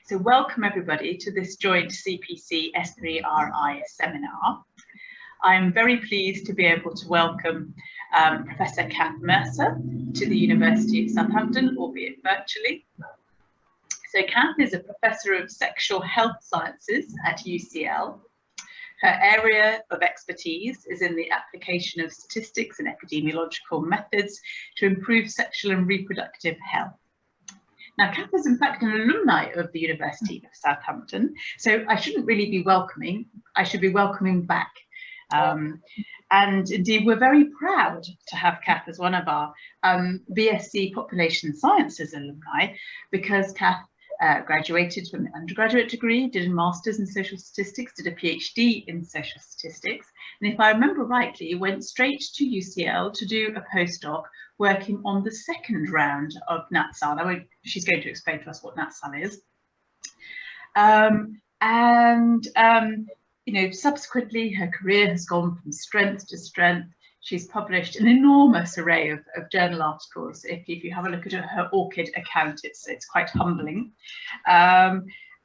So welcome everybody to this joint CPC S3RI seminar. I'm very pleased to be able to welcome Professor Cath Mercer to the University of Southampton, albeit virtually. So Cath is a Professor of Sexual Health Sciences at UCL. Her area of expertise is in the application of statistics and epidemiological methods to improve sexual and reproductive health. Now, Cath is in fact an alumni of the University of Southampton, so I shouldn't really be welcoming, I should be welcoming back. And indeed, we're very proud to have Cath as one of our BSc Population Sciences alumni, because Cath graduated from the undergraduate degree, did a master's in social statistics, did a PhD in social statistics, and if I remember rightly, went straight to UCL to do a postdoc working on the second round of Natsal. She's going to explain to us what Natsal is. You know, subsequently, her career has gone from strength to strength. She's published an enormous array of journal articles. If you have a look at her ORCID account, it's quite humbling.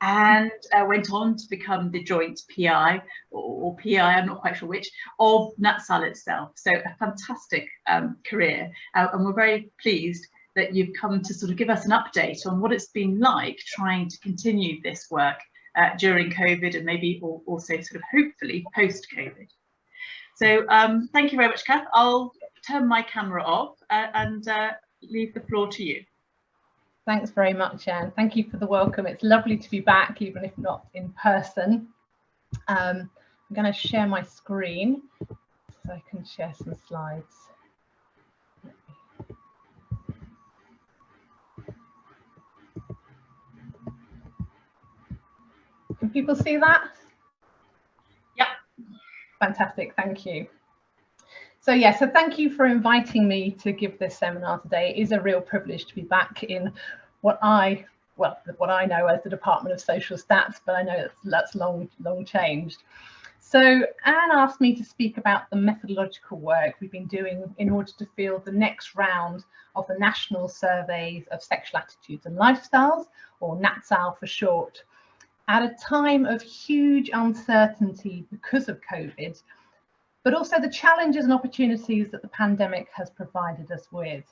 And went on to become the joint PI, or PI, I'm not quite sure which, of Natsal itself. So a fantastic career. And we're very pleased that you've come to sort of give us an update on what it's been like trying to continue this work during COVID, and maybe also sort of hopefully post-COVID. So thank you very much, Cath. I'll turn my camera off and leave the floor to you. Thanks very much, Anne. Thank you for the welcome. It's lovely to be back, even if not in person. I'm going to share my screen so I can share some slides. Can people see that? Yep. Fantastic, thank you. So yeah, so thank you for inviting me to give this seminar today. It is a real privilege to be back in what I know as the Department of Social Stats, but I know that's long changed. So Anne asked me to speak about the methodological work we've been doing in order to field the next round of the National Surveys of Sexual Attitudes and Lifestyles, or Natsal for short, at a time of huge uncertainty because of COVID, but also the challenges and opportunities that the pandemic has provided us with.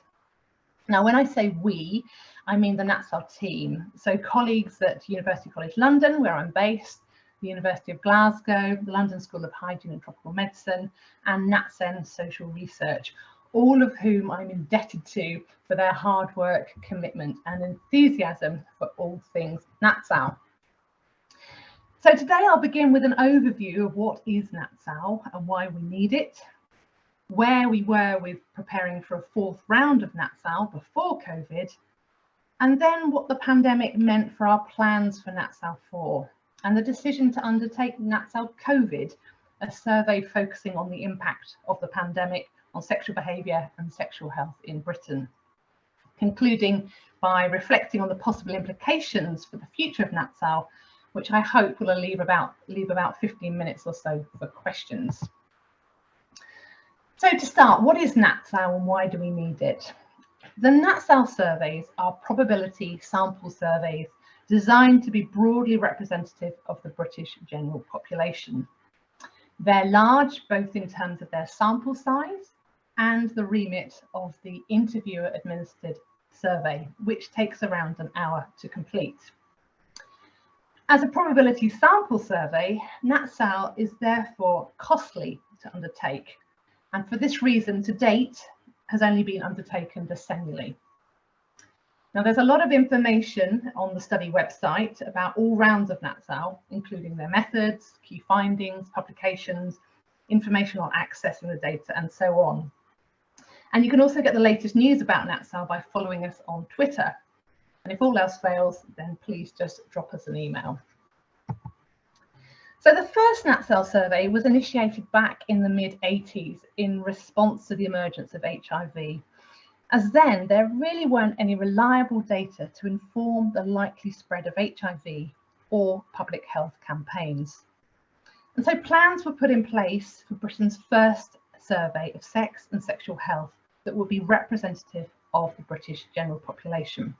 Now, when I say we, I mean the Natsal team. So colleagues at University College London, where I'm based, the University of Glasgow, the London School of Hygiene and Tropical Medicine, and Natsal Social Research, all of whom I'm indebted to for their hard work, commitment, and enthusiasm for all things Natsal. So today I'll begin with an overview of what is Natsal and why we need it, where we were with preparing for a fourth round of Natsal before COVID, and then what the pandemic meant for our plans for Natsal 4, and the decision to undertake Natsal COVID, a survey focusing on the impact of the pandemic on sexual behaviour and sexual health in Britain, concluding by reflecting on the possible implications for the future of Natsal, which I hope will leave about 15 minutes or so for questions. So to start, what is Natsal and why do we need it? The Natsal surveys are probability sample surveys designed to be broadly representative of the British general population. They're large, both in terms of their sample size and the remit of the interviewer administered survey, which takes around an hour to complete. As a probability sample survey, Natsal is therefore costly to undertake, and for this reason, to date, has only been undertaken decennially. Now, there's a lot of information on the study website about all rounds of Natsal, including their methods, key findings, publications, information on accessing the data, and so on. And you can also get the latest news about Natsal by following us on Twitter. And if all else fails, then please just drop us an email. So the first Natsal survey was initiated back in the mid-80s in response to the emergence of HIV, as then there really weren't any reliable data to inform the likely spread of HIV or public health campaigns. And so plans were put in place for Britain's first survey of sex and sexual health that would be representative of the British general population.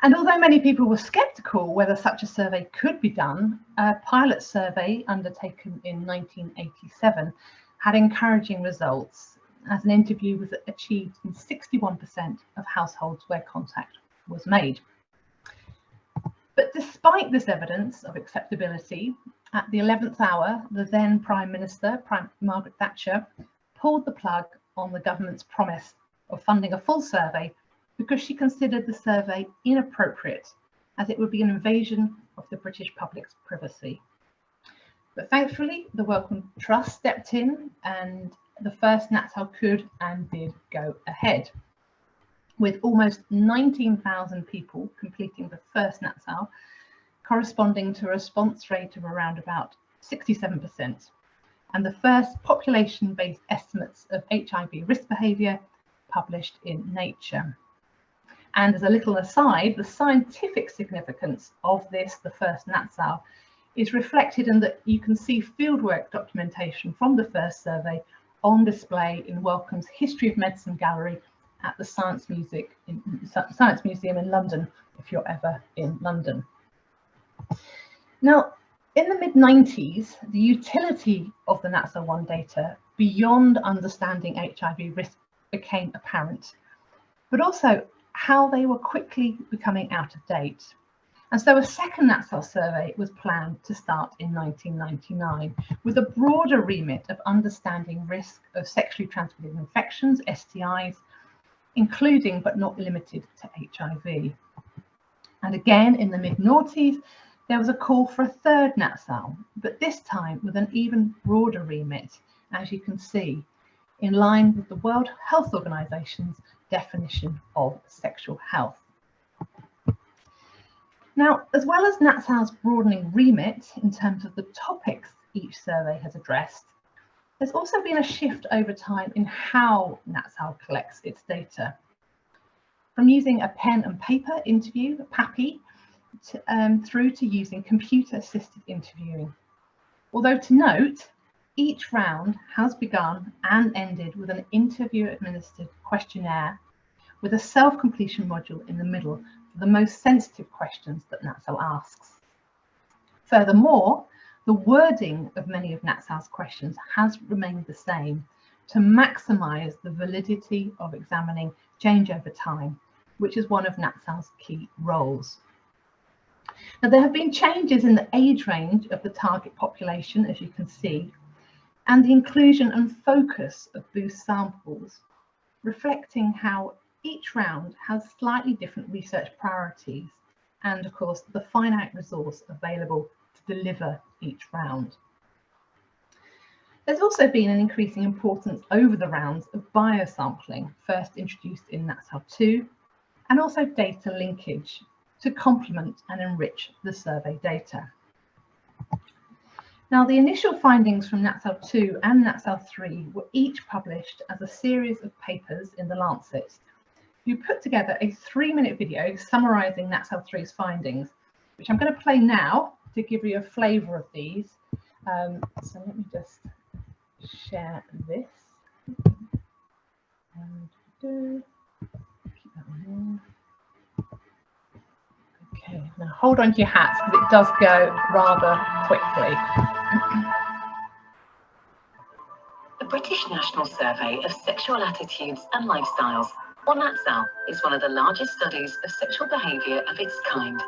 And although many people were sceptical whether such a survey could be done, a pilot survey undertaken in 1987 had encouraging results, as an interview was achieved in 61% of households where contact was made. But despite this evidence of acceptability, at the 11th hour, the then Prime Minister, Margaret Thatcher, pulled the plug on the government's promise of funding a full survey because she considered the survey inappropriate, as it would be an invasion of the British public's privacy. But thankfully, the Wellcome Trust stepped in and the first Natsal could and did go ahead, with almost 19,000 people completing the first Natsal, corresponding to a response rate of around about 67%, and the first population-based estimates of HIV risk behaviour published in Nature. And as a little aside, the scientific significance of this, the first Natsal, is reflected in that you can see fieldwork documentation from the first survey on display in Wellcome's History of Medicine Gallery at the Science Museum in London, if you're ever in London. Now, in the mid-90s, the utility of the Natsal-1 data beyond understanding HIV risk became apparent, but also how they were quickly becoming out of date. And so a second Natsal survey was planned to start in 1999 with a broader remit of understanding risk of sexually transmitted infections, STIs, including but not limited to HIV. And again, in the mid-noughties, there was a call for a third Natsal, but this time with an even broader remit, as you can see, in line with the World Health Organization's definition of sexual health. Now, as well as Natsal's broadening remit in terms of the topics each survey has addressed, there's also been a shift over time in how Natsal collects its data. From using a pen and paper interview, PAPI, through to using computer-assisted interviewing. Although to note, each round has begun and ended with an interviewer-administered questionnaire with a self-completion module in the middle for the most sensitive questions that Natsal asks. Furthermore, the wording of many of Natsal's questions has remained the same to maximise the validity of examining change over time, which is one of Natsal's key roles. Now, there have been changes in the age range of the target population, as you can see, and the inclusion and focus of boost samples, reflecting how each round has slightly different research priorities and, of course, the finite resource available to deliver each round. There's also been an increasing importance over the rounds of biosampling, first introduced in Natsal 2, and also data linkage to complement and enrich the survey data. Now, the initial findings from Natsal 2 and Natsal 3 were each published as a series of papers in The Lancet. You put together a 3-minute video summarising Natsal 3's findings, which I'm going to play now to give you a flavour of these. So let me just share this. And keep that one in. Okay, now hold on to your hats because it does go rather quickly. The British National Survey of Sexual Attitudes and Lifestyles, or Natsal, is one of the largest studies of sexual behaviour of its kind.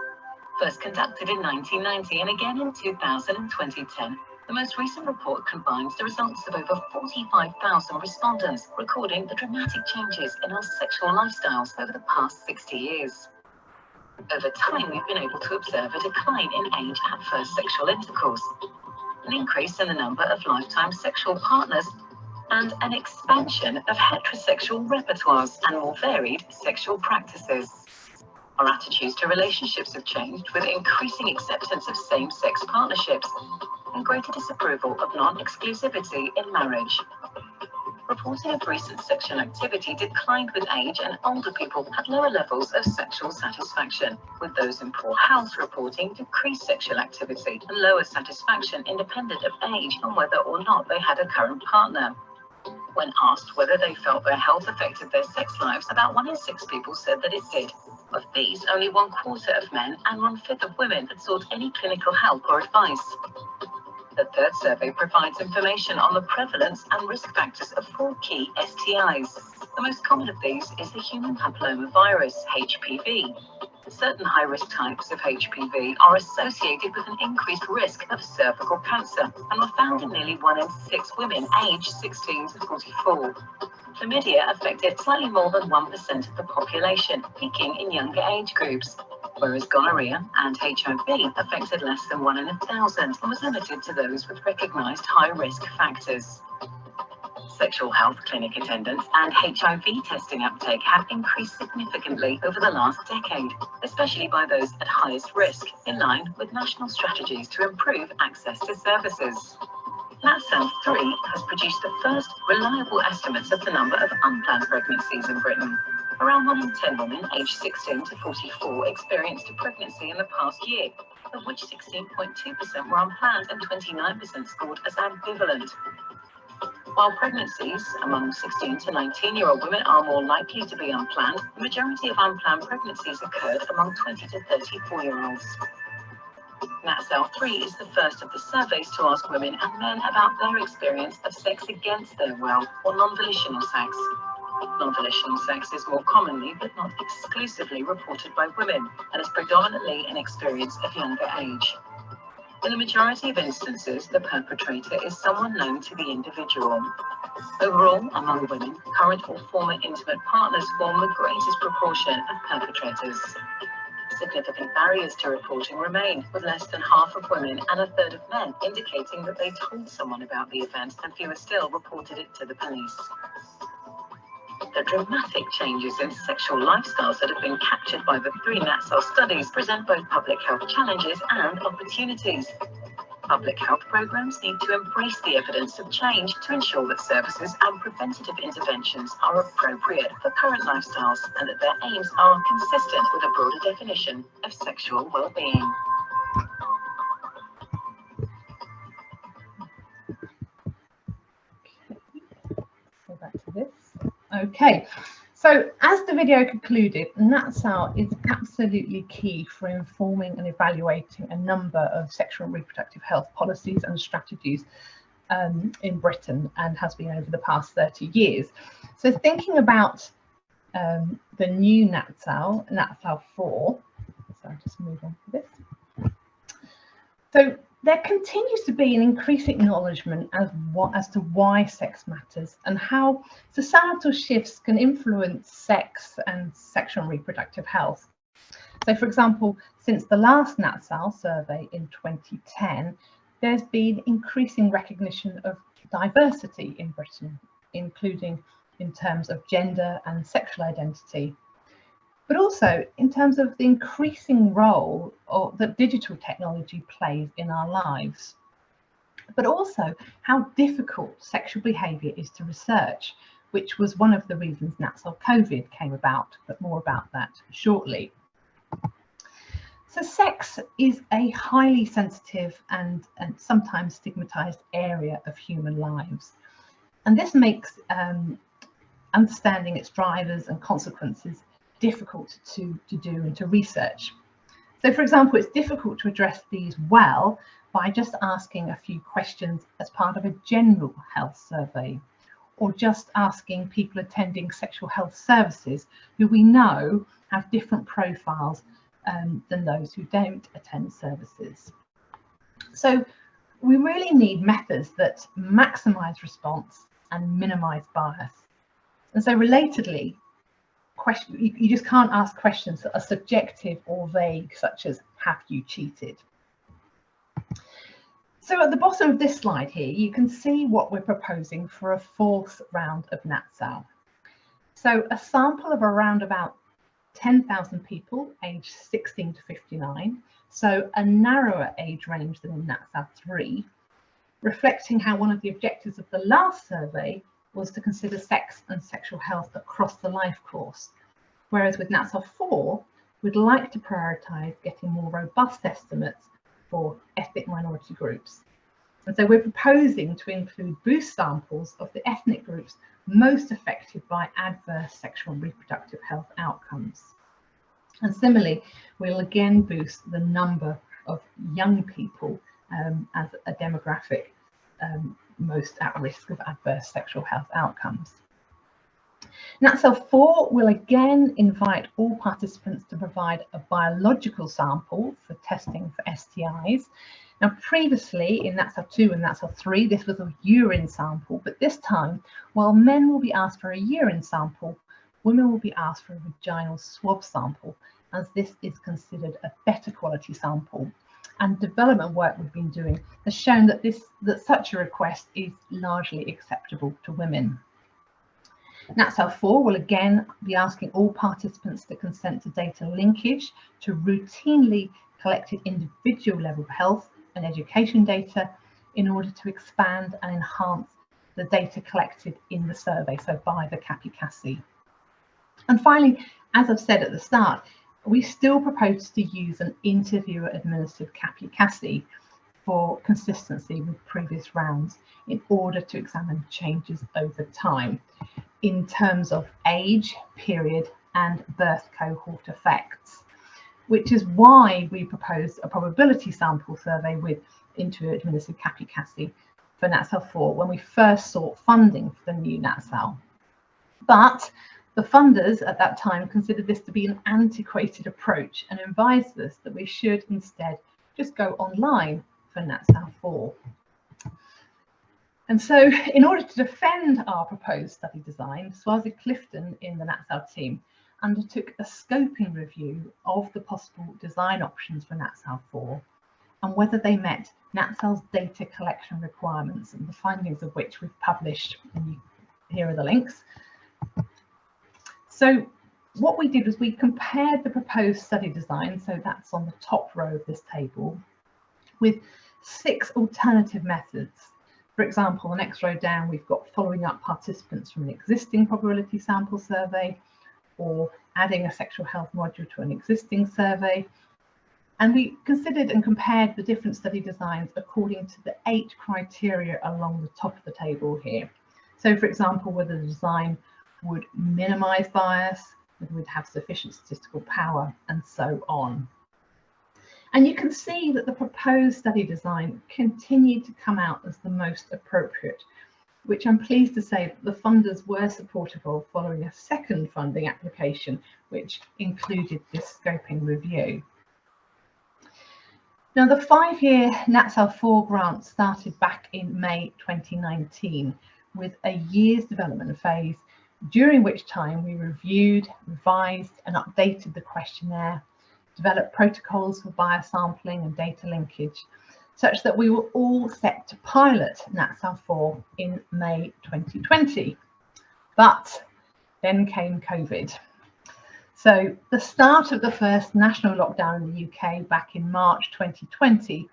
First conducted in 1990 and again in 2000 and 2010, the most recent report combines the results of over 45,000 respondents, recording the dramatic changes in our sexual lifestyles over the past 60 years. Over time, we've been able to observe a decline in age at first sexual intercourse, an increase in the number of lifetime sexual partners, and an expansion of heterosexual repertoires and more varied sexual practices. Our attitudes to relationships have changed, with increasing acceptance of same-sex partnerships and greater disapproval of non-exclusivity in marriage. Reporting of recent sexual activity declined with age, and older people had lower levels of sexual satisfaction, with those in poor health reporting decreased sexual activity and lower satisfaction independent of age and whether or not they had a current partner. When asked whether they felt their health affected their sex lives, about 1 in 6 people said that it did. Of these, only 1/4 of men and 1/5 of women had sought any clinical help or advice. The third survey provides information on the prevalence and risk factors of 4 key STIs. The most common of these is the human papillomavirus, HPV. Certain high-risk types of HPV are associated with an increased risk of cervical cancer and were found in nearly 1 in 6 women aged 16 to 44. Chlamydia affected slightly more than 1% of the population, peaking in younger age groups, whereas gonorrhea and HIV affected less than 1 in 1,000 and was limited to those with recognised high-risk factors. Sexual health clinic attendance and HIV testing uptake have increased significantly over the last decade, especially by those at highest risk, in line with national strategies to improve access to services. Natsal 3 has produced the first reliable estimates of the number of unplanned pregnancies in Britain. Around 1 in 10 women aged 16 to 44 experienced a pregnancy in the past year, of which 16.2% were unplanned and 29% scored as ambivalent. While pregnancies among 16 to 19-year-old women are more likely to be unplanned, the majority of unplanned pregnancies occurred among 20 to 34-year-olds. Natsal 3 is the first of the surveys to ask women and men about their experience of sex against their will, or non-volitional sex. Non-volitional sex is more commonly, but not exclusively, reported by women, and is predominantly an experience of younger age. In the majority of instances, the perpetrator is someone known to the individual. Overall, among women, current or former intimate partners form the greatest proportion of perpetrators. Significant barriers to reporting remain, with less than half of women and 1/3 of men indicating that they told someone about the event, and fewer still reported it to the police. The dramatic changes in sexual lifestyles that have been captured by the 3 Natsal studies present both public health challenges and opportunities. Public health programs need to embrace the evidence of change to ensure that services and preventative interventions are appropriate for current lifestyles and that their aims are consistent with a broader definition of sexual well-being. Go back to this. Okay, so as the video concluded, Natsal is absolutely key for informing and evaluating a number of sexual and reproductive health policies and strategies in Britain, and has been over the past 30 years. So thinking about the new Natsal, Natsal 4, so I'll just move on to this. So there continues to be an increasing acknowledgement as to why sex matters and how societal shifts can influence sex and sexual and reproductive health. So, for example, since the last Natsal survey in 2010, there's been increasing recognition of diversity in Britain, including in terms of gender and sexual identity, but also in terms of the increasing role that digital technology plays in our lives, but also how difficult sexual behaviour is to research, which was one of the reasons Natsal COVID came about, but more about that shortly. So sex is a highly sensitive and sometimes stigmatised area of human lives, and this makes understanding its drivers and consequences difficult to do and to research. So, for example, it's difficult to address these well by just asking a few questions as part of a general health survey, or just asking people attending sexual health services who we know have different profiles than those who don't attend services. So we really need methods that maximise response and minimise bias. And so relatedly, you just can't ask questions that are subjective or vague, such as have you cheated? So at the bottom of this slide here, you can see what we're proposing for a 4th round of Natsal. So a sample of around about 10,000 people aged 16 to 59, so a narrower age range than in Natsal 3, reflecting how one of the objectives of the last survey was to consider sex and sexual health across the life course, whereas with Natsal 4, we'd like to prioritise getting more robust estimates for ethnic minority groups. And so we're proposing to include boost samples of the ethnic groups most affected by adverse sexual and reproductive health outcomes. And similarly, we'll again boost the number of young people as a demographic most at risk of adverse sexual health outcomes. Natsal 4 will again invite all participants to provide a biological sample for testing for STIs. Now, previously in Natsal 2 and Natsal 3, this was a urine sample, but this time, while men will be asked for a urine sample, women will be asked for a vaginal swab sample, as this is considered a better quality sample. And development work we've been doing has shown that such a request is largely acceptable to women. Natsal 4 will again be asking all participants to consent to data linkage to routinely collected individual level health and education data in order to expand and enhance the data collected in the survey, so by the CAPI-CASI. And finally, as I've said at the start, we still propose to use an interviewer-administered CAPI-CASI for consistency with previous rounds in order to examine changes over time in terms of age, period, and birth cohort effects, which is why we proposed a probability sample survey with interviewer-administered CAPI-CASI for Natsal 4 when we first sought funding for the new Natsal. But the funders at that time considered this to be an antiquated approach and advised us that we should instead just go online for Natsal 4. And so, in order to defend our proposed study design, Swazi Clifton in the Natsal team undertook a scoping review of the possible design options for Natsal 4 and whether they met Natsal's data collection requirements, and the findings of which we've published, and here are the links. So what we did was we compared the proposed study design, so that's on the top row of this table, with 6 alternative methods. For example, the next row down, we've got following up participants from an existing probability sample survey, or adding a sexual health module to an existing survey. And we considered and compared the different study designs according to the 8 criteria along the top of the table here. So for example, whether the design would minimize bias, whether it would have sufficient statistical power, and so on. And you can see that the proposed study design continued to come out as the most appropriate, which I'm pleased to say that the funders were supportive of following a second funding application, which included this scoping review. Now, the 5-year Natsal 4 grant started back in May 2019 with a year's development phase, during which time we reviewed, revised and updated the questionnaire, developed protocols for biosampling and data linkage, such that we were all set to pilot Natsal 4 in May 2020. But then came COVID. So the start of the first national lockdown in the UK back in March 2020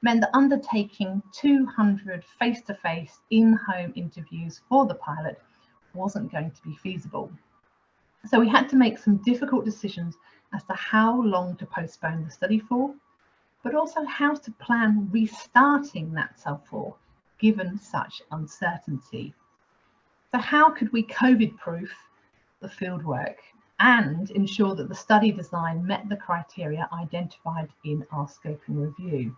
meant that undertaking 200 face-to-face in-home interviews for the pilot wasn't going to be feasible. So we had to make some difficult decisions as to how long to postpone the study for, but also how to plan restarting Natsal 4 given such uncertainty. So how could we COVID-proof the fieldwork and ensure that the study design met the criteria identified in our scoping review?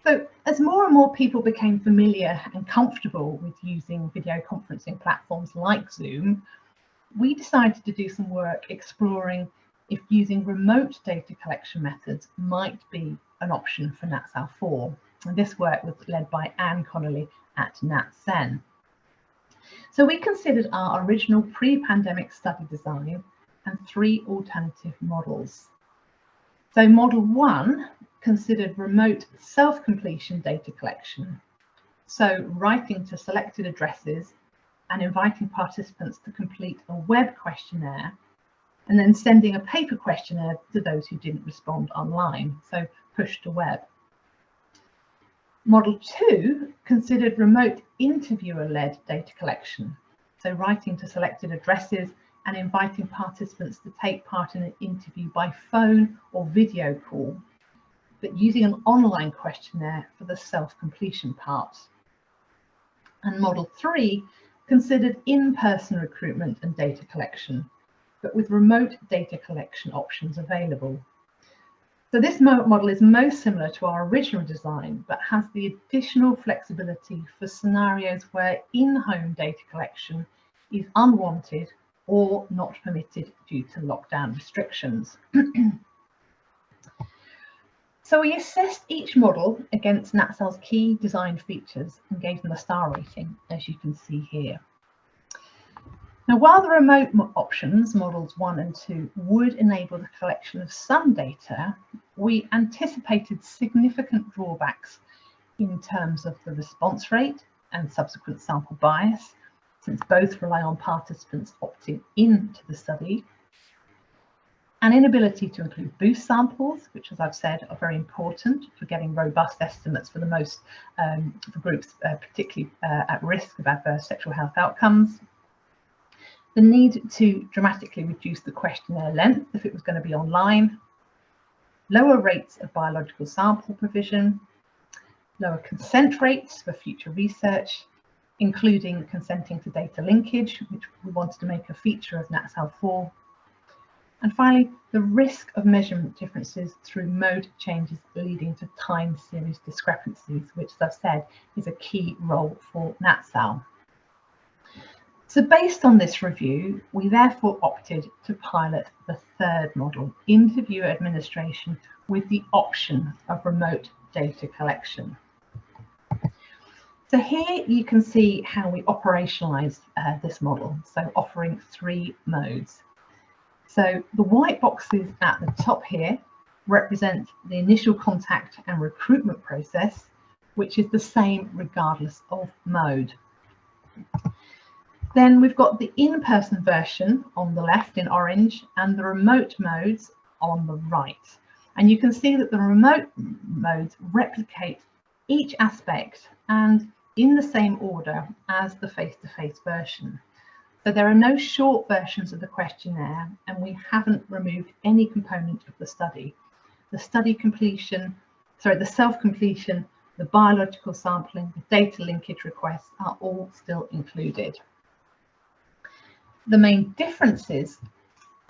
So as more and more people became familiar and comfortable with using video conferencing platforms like Zoom, we decided to do some work exploring if using remote data collection methods might be an option for Natsal 4. And this work was led by Anne Connolly at NatSen. So we considered our original pre-pandemic study design and 3 alternative models. So model 1 considered remote self-completion data collection. So writing to selected addresses and inviting participants to complete a web questionnaire and then sending a paper questionnaire to those who didn't respond online, so push to web. Model 2 considered remote interviewer-led data collection, so writing to selected addresses and inviting participants to take part in an interview by phone or video call, but using an online questionnaire for the self-completion part. And Model 3 considered in-person recruitment and data collection, but with remote data collection options available. So this model is most similar to our original design, but has the additional flexibility for scenarios where in-home data collection is unwanted or not permitted due to lockdown restrictions. So we assessed each model against Natsal's key design features and gave them a star rating, as you can see here. Now, while the remote options, models 1 and 2, would enable the collection of some data, we anticipated significant drawbacks in terms of the response rate and subsequent sample bias, since both rely on participants opting into the study, an inability to include boost samples, which, as I've said, are very important for getting robust estimates for the most for groups particularly at risk of adverse sexual health outcomes. The need to dramatically reduce the questionnaire length if it was going to be online, lower rates of biological sample provision, lower consent rates for future research, including consenting to data linkage, which we wanted to make a feature of Natsal 4. And finally, the risk of measurement differences through mode changes leading to time series discrepancies, which, as I've said, is a key role for Natsal. So based on this review, we therefore opted to pilot the third model, interviewer administration, with the option of remote data collection. So here you can see how we operationalized this model, so offering 3 modes. So the white boxes at the top here represent the initial contact and recruitment process, which is the same regardless of mode. Then we've got the in-person version on the left in orange and the remote modes on the right. And you can see that the remote modes replicate each aspect and in the same order as the face-to-face version. So there are no short versions of the questionnaire, and we haven't removed any component of the study. The study completion, the self-completion, the biological sampling, the data linkage requests are all still included. The main differences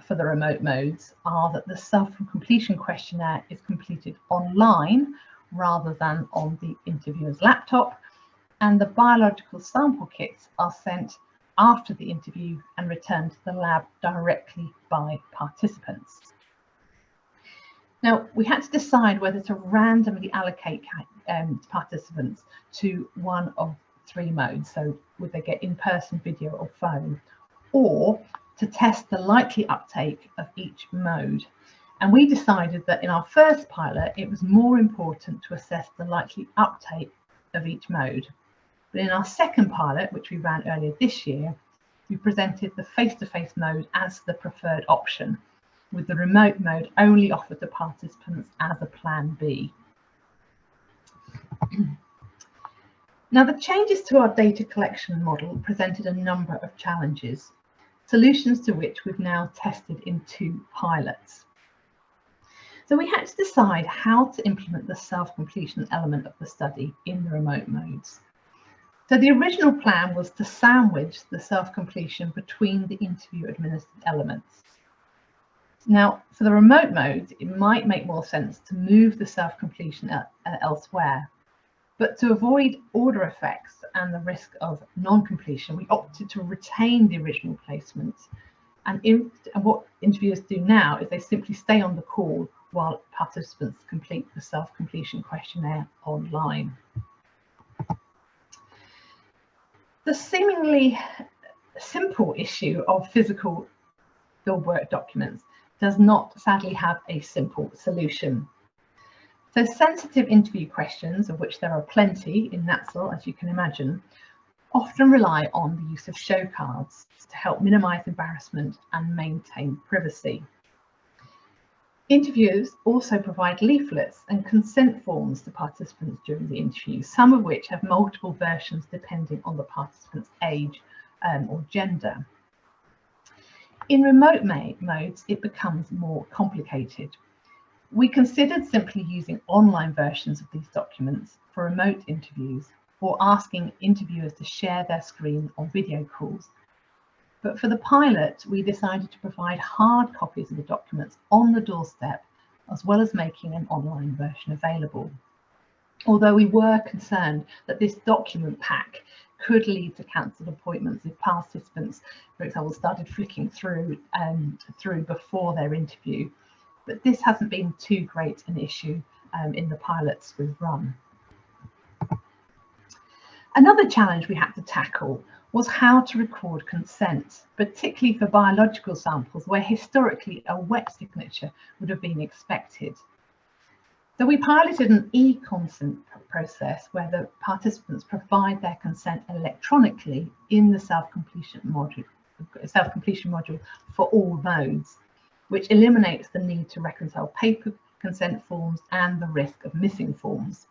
for the remote modes are that the self-completion questionnaire is completed online rather than on the interviewer's laptop, and the biological sample kits are sent after the interview and returned to the lab directly by participants. Now, we had to decide whether to randomly allocate participants to one of 3 modes, so would they get in-person, video or phone, or to test the likely uptake of each mode. And we decided that in our first pilot, it was more important to assess the likely uptake of each mode. But in our second pilot, which we ran earlier this year, we presented the face-to-face mode as the preferred option, with the remote mode only offered to participants as a plan B. Now, the changes to our data collection model presented a number of challenges, solutions to which we've now tested in 2 pilots. So we had to decide how to implement the self-completion element of the study in the remote modes. So the original plan was to sandwich the self-completion between the interview-administered elements. Now, for the remote modes, it might make more sense to move the self-completion elsewhere. But to avoid order effects and the risk of non-completion, we opted to retain the original placement. And what interviewers do now is they simply stay on the call while participants complete the self-completion questionnaire online. The seemingly simple issue of physical fieldwork documents does not sadly have a simple solution. So sensitive interview questions, of which there are plenty in Natsal, as you can imagine, often rely on the use of show cards to help minimise embarrassment and maintain privacy. Interviewers also provide leaflets and consent forms to participants during the interview, some of which have multiple versions depending on the participant's age or gender. In remote modes, it becomes more complicated. We considered simply using online versions of these documents for remote interviews or asking interviewers to share their screen on video calls. But for the pilot, we decided to provide hard copies of the documents on the doorstep, as well as making an online version available. Although we were concerned that this document pack could lead to cancelled appointments if participants, for example, started flicking through before their interview. But this hasn't been too great an issue in the pilots we've run. Another challenge we had to tackle was how to record consent, particularly for biological samples where historically a wet signature would have been expected. So we piloted an e-consent process where the participants provide their consent electronically in the self-completion module for all modes, which eliminates the need to reconcile paper consent forms and the risk of missing forms.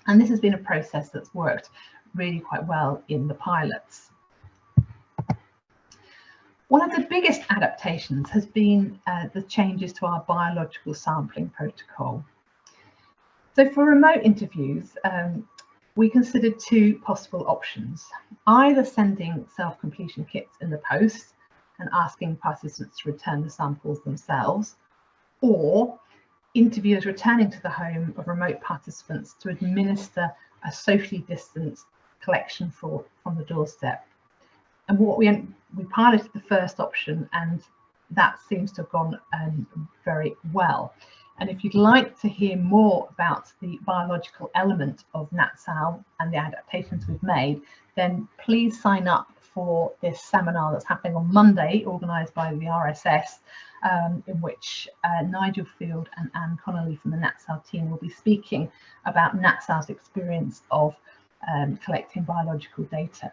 And this has been a process that's worked really quite well in the pilots. One of the biggest adaptations has been the changes to our biological sampling protocol. So for remote interviews, we considered two possible options: either sending self-completion kits in the post and asking participants to return the samples themselves, or interviewers returning to the home of remote participants to administer a socially distanced collection from the doorstep. And what we piloted the first option, and that seems to have gone very well. And if you'd like to hear more about the biological element of Natsal and the adaptations we've made, then please sign up for this seminar that's happening on Monday, organised by the RSS, in which Nigel Field and Anne Connolly from the Natsal team will be speaking about Natsal's experience of collecting biological data.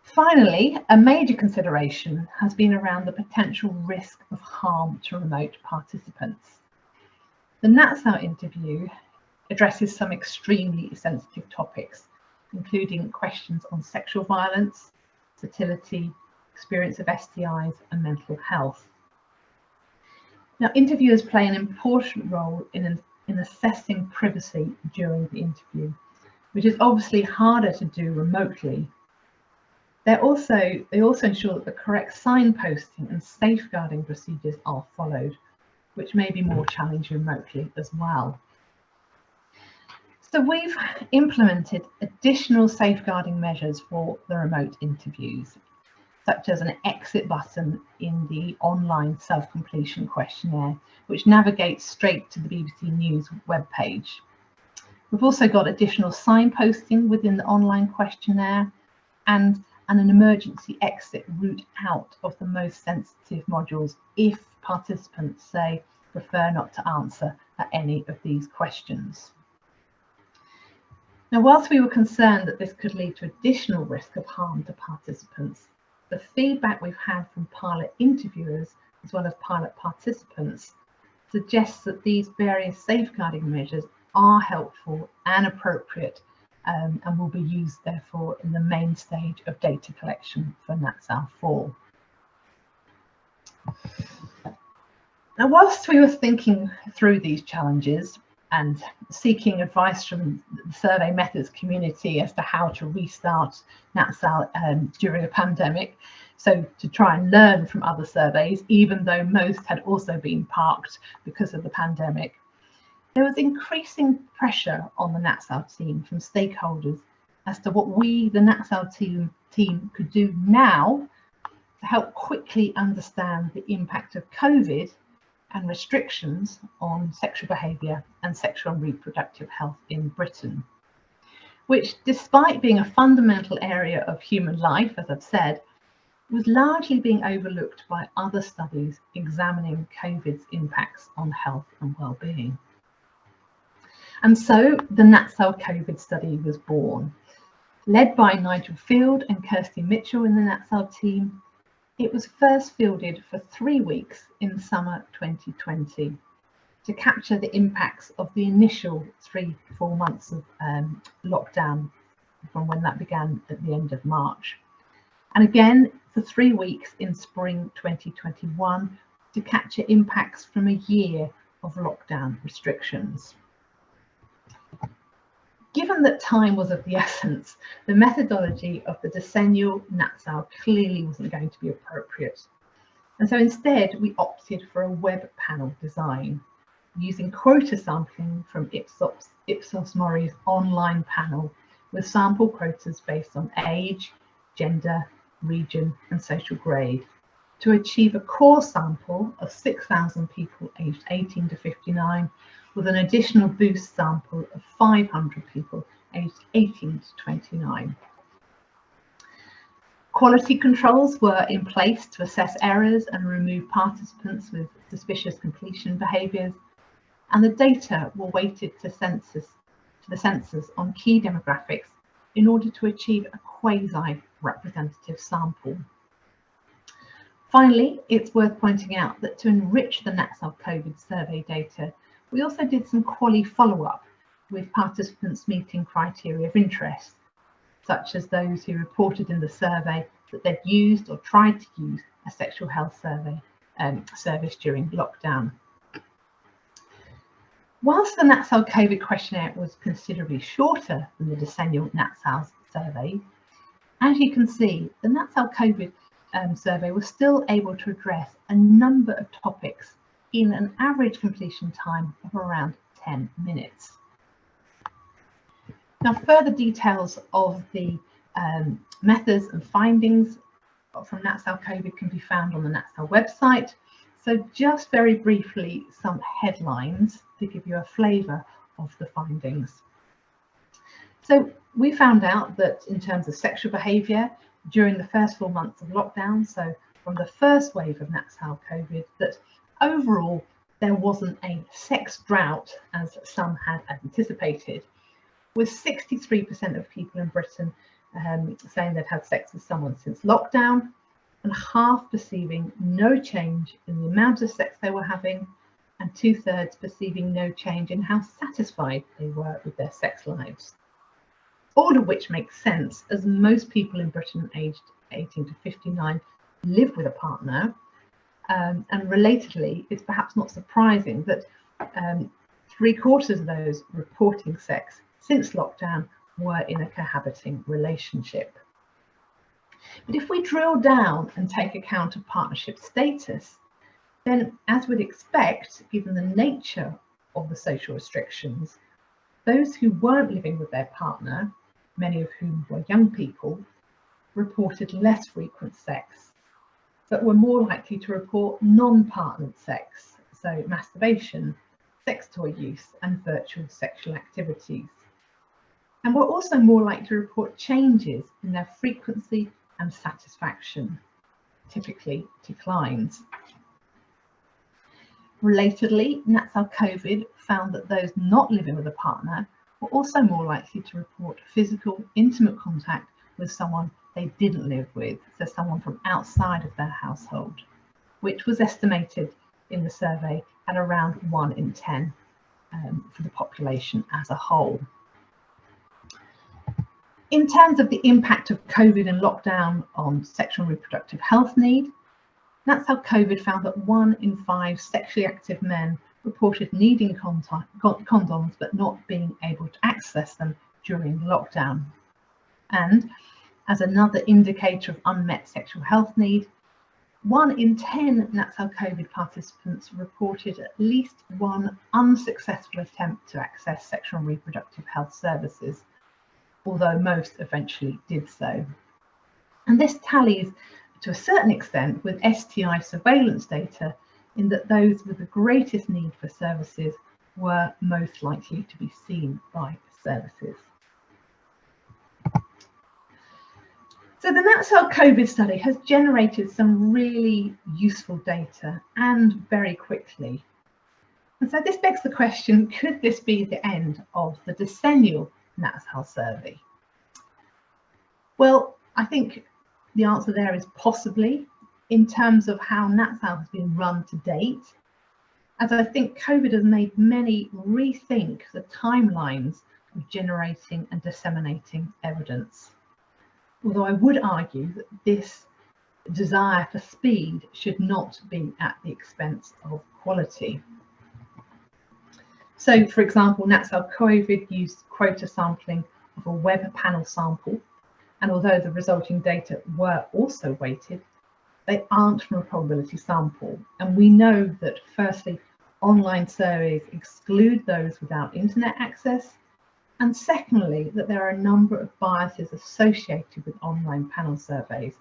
Finally, a major consideration has been around the potential risk of harm to remote participants. The Natsal interview addresses some extremely sensitive topics, including questions on sexual violence, fertility, experience of STIs, and mental health. Now, interviewers play an important role in assessing privacy during the interview, which is obviously harder to do remotely. They also ensure that the correct signposting and safeguarding procedures are followed, which may be more challenging remotely as well. So we've implemented additional safeguarding measures for the remote interviews, such as an exit button in the online self-completion questionnaire, which navigates straight to the BBC News webpage. We've also got additional signposting within the online questionnaire and an emergency exit route out of the most sensitive modules if participants say prefer not to answer any of these questions. Now, whilst we were concerned that this could lead to additional risk of harm to participants, the feedback we've had from pilot interviewers as well as pilot participants suggests that these various safeguarding measures are helpful and appropriate and will be used therefore in the main stage of data collection for Natsal 4. Now, whilst we were thinking through these challenges and seeking advice from the survey methods community as to how to restart Natsal during a pandemic, so to try and learn from other surveys, even though most had also been parked because of the pandemic, there was increasing pressure on the Natsal team from stakeholders as to what we, the Natsal team, could do now to help quickly understand the impact of COVID and restrictions on sexual behaviour and sexual and reproductive health in Britain, which, despite being a fundamental area of human life, as I've said, was largely being overlooked by other studies examining COVID's impacts on health and well-being. And so the Natsal COVID study was born. Led by Nigel Field and Kirsty Mitchell in the Natsal team, it was first fielded for 3 weeks in summer 2020 to capture the impacts of the initial 3-4 months of lockdown from when that began at the end of March. And again for 3 weeks in spring 2021 to capture impacts from a year of lockdown restrictions. Given that time was of the essence, the methodology of the decennial Natsal clearly wasn't going to be appropriate. And so instead, we opted for a web panel design, using quota sampling from Ipsos Mori's online panel, with sample quotas based on age, gender, region, and social grade, to achieve a core sample of 6,000 people aged 18 to 59, with an additional boost sample of 500 people aged 18 to 29. Quality controls were in place to assess errors and remove participants with suspicious completion behaviours, and the data were weighted to the census on key demographics in order to achieve a quasi-representative sample. Finally, it's worth pointing out that to enrich the Natsal COVID survey data, we also did some quali follow-up with participants meeting criteria of interest, such as those who reported in the survey that they'd used or tried to use a sexual health service during lockdown. Whilst the Natsal COVID questionnaire was considerably shorter than the decennial Natsals survey, as you can see, the Natsal COVID survey was still able to address a number of topics in an average completion time of around 10 minutes. Now, further details of the methods and findings from Natsal COVID can be found on the Natsal website. So just very briefly, some headlines to give you a flavour of the findings. So we found out that in terms of sexual behaviour during the first 4 months of lockdown, so from the first wave of Natsal COVID, that overall there wasn't a sex drought as some had anticipated, with 63% of people in Britain saying they'd had sex with someone since lockdown, and half perceiving no change in the amount of sex they were having, and 2/3 perceiving no change in how satisfied they were with their sex lives. All of which makes sense, as most people in Britain aged 18 to 59 live with a partner, and relatedly, it's perhaps not surprising that 3/4 of those reporting sex since lockdown were in a cohabiting relationship. But if we drill down and take account of partnership status, then as we'd expect, given the nature of the social restrictions, those who weren't living with their partner, many of whom were young people, reported less frequent sex, but were more likely to report non-partnered sex, so masturbation, sex toy use, and virtual sexual activities. And were also more likely to report changes in their frequency and satisfaction, typically declines. Relatedly, Natsal COVID found that those not living with a partner were also more likely to report physical, intimate contact with someone they didn't live with, so someone from outside of their household, which was estimated in the survey at around 1 in 10 for the population as a whole. In terms of the impact of COVID and lockdown on sexual and reproductive health need, Natsal COVID found that 1 in 5 sexually active men reported needing condoms but not being able to access them during lockdown. And as another indicator of unmet sexual health need, 1 in 10 Natsal COVID participants reported at least one unsuccessful attempt to access sexual and reproductive health services, although most eventually did so. And this tallies to a certain extent with STI surveillance data, in that those with the greatest need for services were most likely to be seen by services. So the Natsal COVID study has generated some really useful data, and very quickly. And so this begs the question, could this be the end of the decennial Natsal survey? Well, I think the answer there is possibly, in terms of how Natsal has been run to date, as I think COVID has made many rethink the timelines of generating and disseminating evidence. Although I would argue that this desire for speed should not be at the expense of quality. So, for example, Natsal COVID used quota sampling of a web panel sample, and although the resulting data were also weighted, they aren't from a probability sample. And we know that, firstly, online surveys exclude those without internet access, and secondly, that there are a number of biases associated with online panel surveys,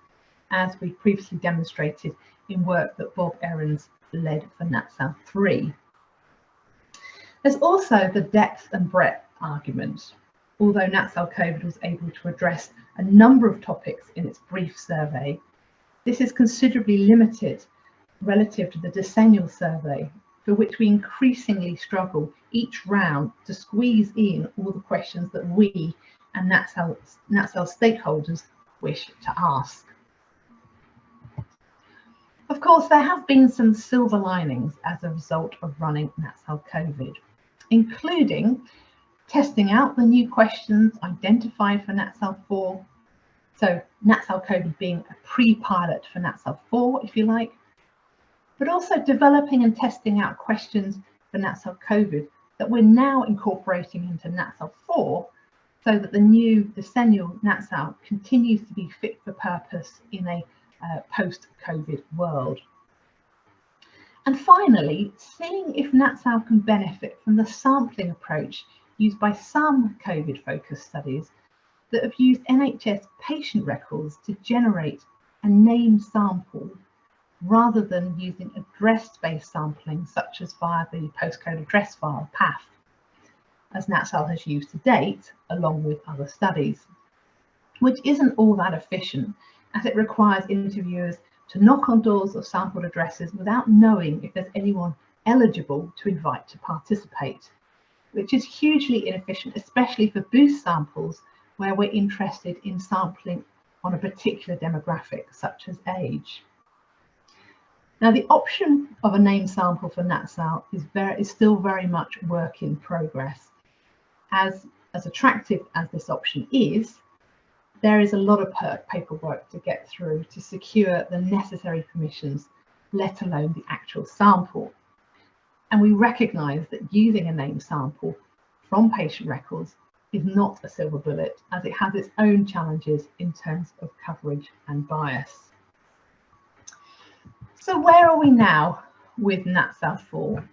as we previously demonstrated in work that Bob Ehrens led for Natsal 3. There's also the depth and breadth argument. Although Natsal COVID was able to address a number of topics in its brief survey, this is considerably limited relative to the decennial survey, for which we increasingly struggle each round to squeeze in all the questions that we and Natsal stakeholders wish to ask. Of course, there have been some silver linings as a result of running Natsal COVID, including testing out the new questions identified for Natsal 4. So Natsal COVID being a pre-pilot for Natsal 4, if you like, but also developing and testing out questions for Natsal COVID that we're now incorporating into Natsal 4, so that the new decennial Natsal continues to be fit for purpose in a post-COVID world. And finally, seeing if Natsal can benefit from the sampling approach used by some COVID-focused studies that have used NHS patient records to generate a named sample, rather than using address-based sampling such as via the postcode address file, PAF, as Natsal has used to date, along with other studies, which isn't all that efficient, as it requires interviewers to knock on doors of sampled addresses without knowing if there's anyone eligible to invite to participate, which is hugely inefficient, especially for boost samples where we're interested in sampling on a particular demographic, such as age. Now, the option of a named sample for Natsal is still very much work in progress. As attractive as this option is, there is a lot of paperwork to get through to secure the necessary permissions, let alone the actual sample. And we recognise that using a named sample from patient records is not a silver bullet, as it has its own challenges in terms of coverage and bias. So where are we now with Natsal 4?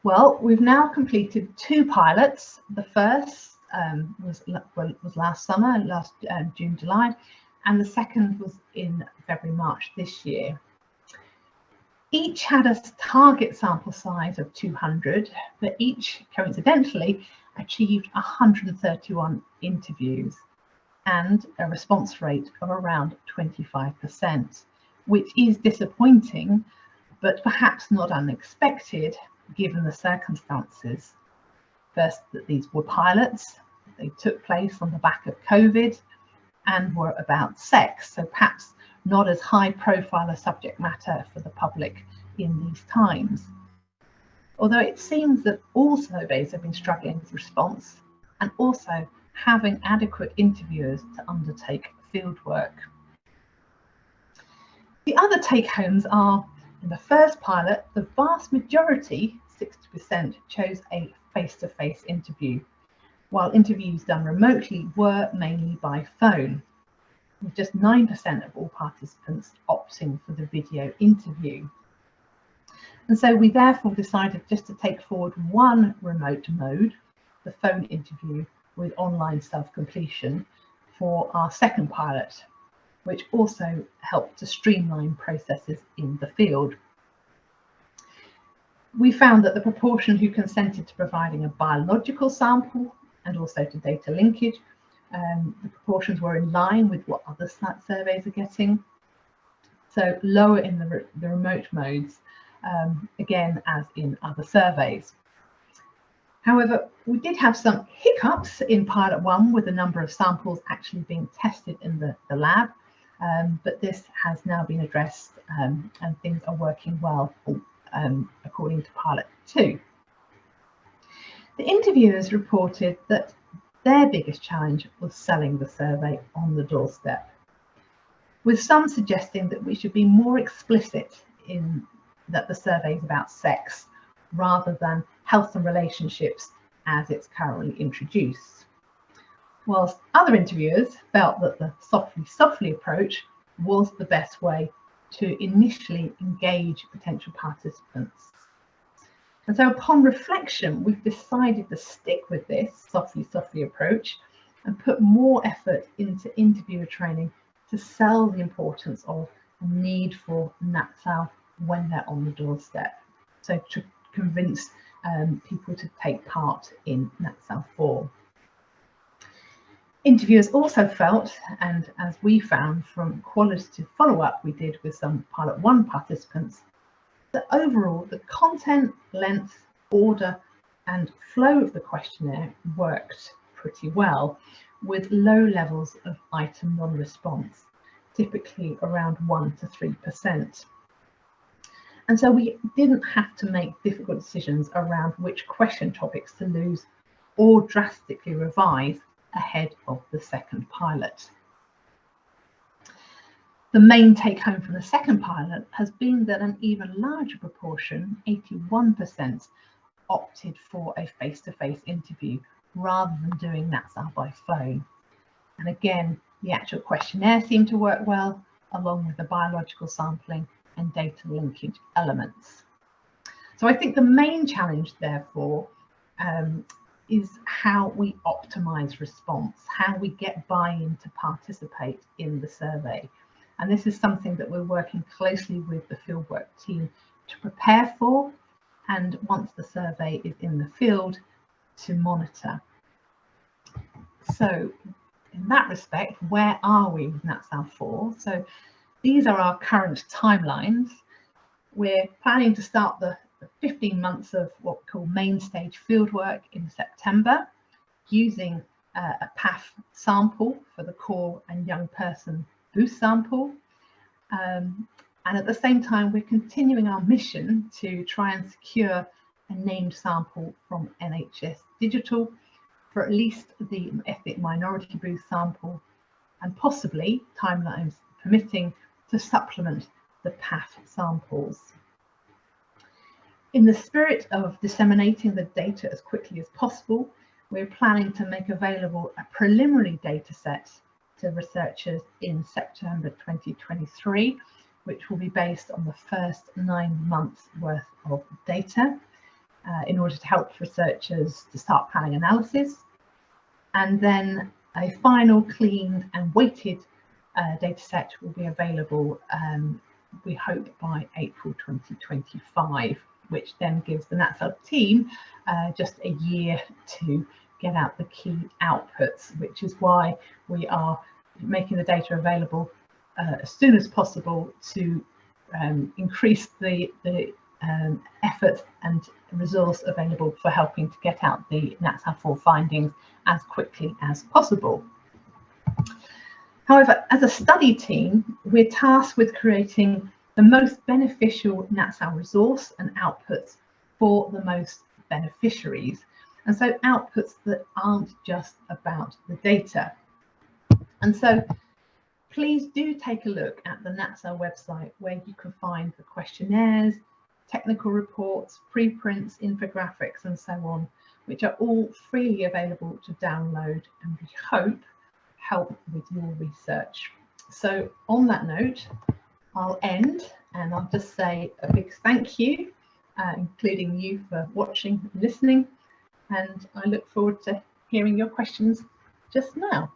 Well, we've now completed 2 pilots. The first was last summer, last June, July, and the second was in February, March this year. Each had a target sample size of 200, but each coincidentally achieved 131 interviews and a response rate of around 25%, which is disappointing, but perhaps not unexpected given the circumstances. First, that these were pilots, they took place on the back of COVID and were about sex, so perhaps not as high profile a subject matter for the public in these times. Although it seems that all surveys have been struggling with response and also having adequate interviewers to undertake fieldwork. The other take-homes are, in the first pilot, the vast majority, 60%, chose a face-to-face interview, while interviews done remotely were mainly by phone, with just 9% of all participants opting for the video interview. And so we therefore decided just to take forward one remote mode, the phone interview with online self-completion, for our second pilot, which also helped to streamline processes in the field. We found that the proportion who consented to providing a biological sample and also to data linkage, the proportions were in line with what other surveys are getting. So lower in the remote modes, again, as in other surveys. However, we did have some hiccups in pilot 1 with the number of samples actually being tested in the lab, but this has now been addressed and things are working well according to pilot 2. The interviewers reported that their biggest challenge was selling the survey on the doorstep, with some suggesting that we should be more explicit in that the survey is about sex, rather than health and relationships as it's currently introduced. Whilst other interviewers felt that the softly approach was the best way to initially engage potential participants. And so upon reflection, we've decided to stick with this softly approach and put more effort into interviewer training to sell the importance of the need for Natsal when they're on the doorstep. So to convince people to take part in Natsal 4. Interviewers also felt, and as we found from qualitative follow-up we did with some Pilot 1 participants, that overall the content, length, order and flow of the questionnaire worked pretty well, with low levels of item non-response, typically around 1 to 3%. And so we didn't have to make difficult decisions around which question topics to lose or drastically revise ahead of the second pilot. The main take home from the second pilot has been that an even larger proportion, 81%, opted for a face-to-face interview rather than doing Natsal by phone. And again, the actual questionnaire seemed to work well, along with the biological sampling and data linkage elements. So I think the main challenge, therefore, is how we optimize response, how we get buy-in to participate in the survey. And this is something that we're working closely with the fieldwork team to prepare for, and once the survey is in the field, to monitor. So in that respect, where are we with Natsal 4? So these are our current timelines. We're planning to start the 15 months of what we call main stage fieldwork in September, using a PAF sample for the core and young person boost sample. And at the same time, we're continuing our mission to try and secure a named sample from NHS Digital for at least the ethnic minority boost sample, and possibly, timelines permitting, to supplement the PAF samples. In the spirit of disseminating the data as quickly as possible, we're planning to make available a preliminary data set to researchers in September 2023, which will be based on the first 9 months worth of data in order to help researchers to start planning analysis. And then a final cleaned and weighted data set will be available, we hope, by April 2025, which then gives the Natsal team just a year to get out the key outputs, which is why we are making the data available as soon as possible to increase the effort and resource available for helping to get out the Natsal 4 findings as quickly as possible. However, as a study team, we're tasked with creating the most beneficial Natsal resource and outputs for the most beneficiaries. And so outputs that aren't just about the data. And so please do take a look at the Natsal website, where you can find the questionnaires, technical reports, preprints, infographics, and so on, which are all freely available to download and we hope help with your research. So on that note, I'll end, and I'll just say a big thank you, including you for watching and listening, and I look forward to hearing your questions just now.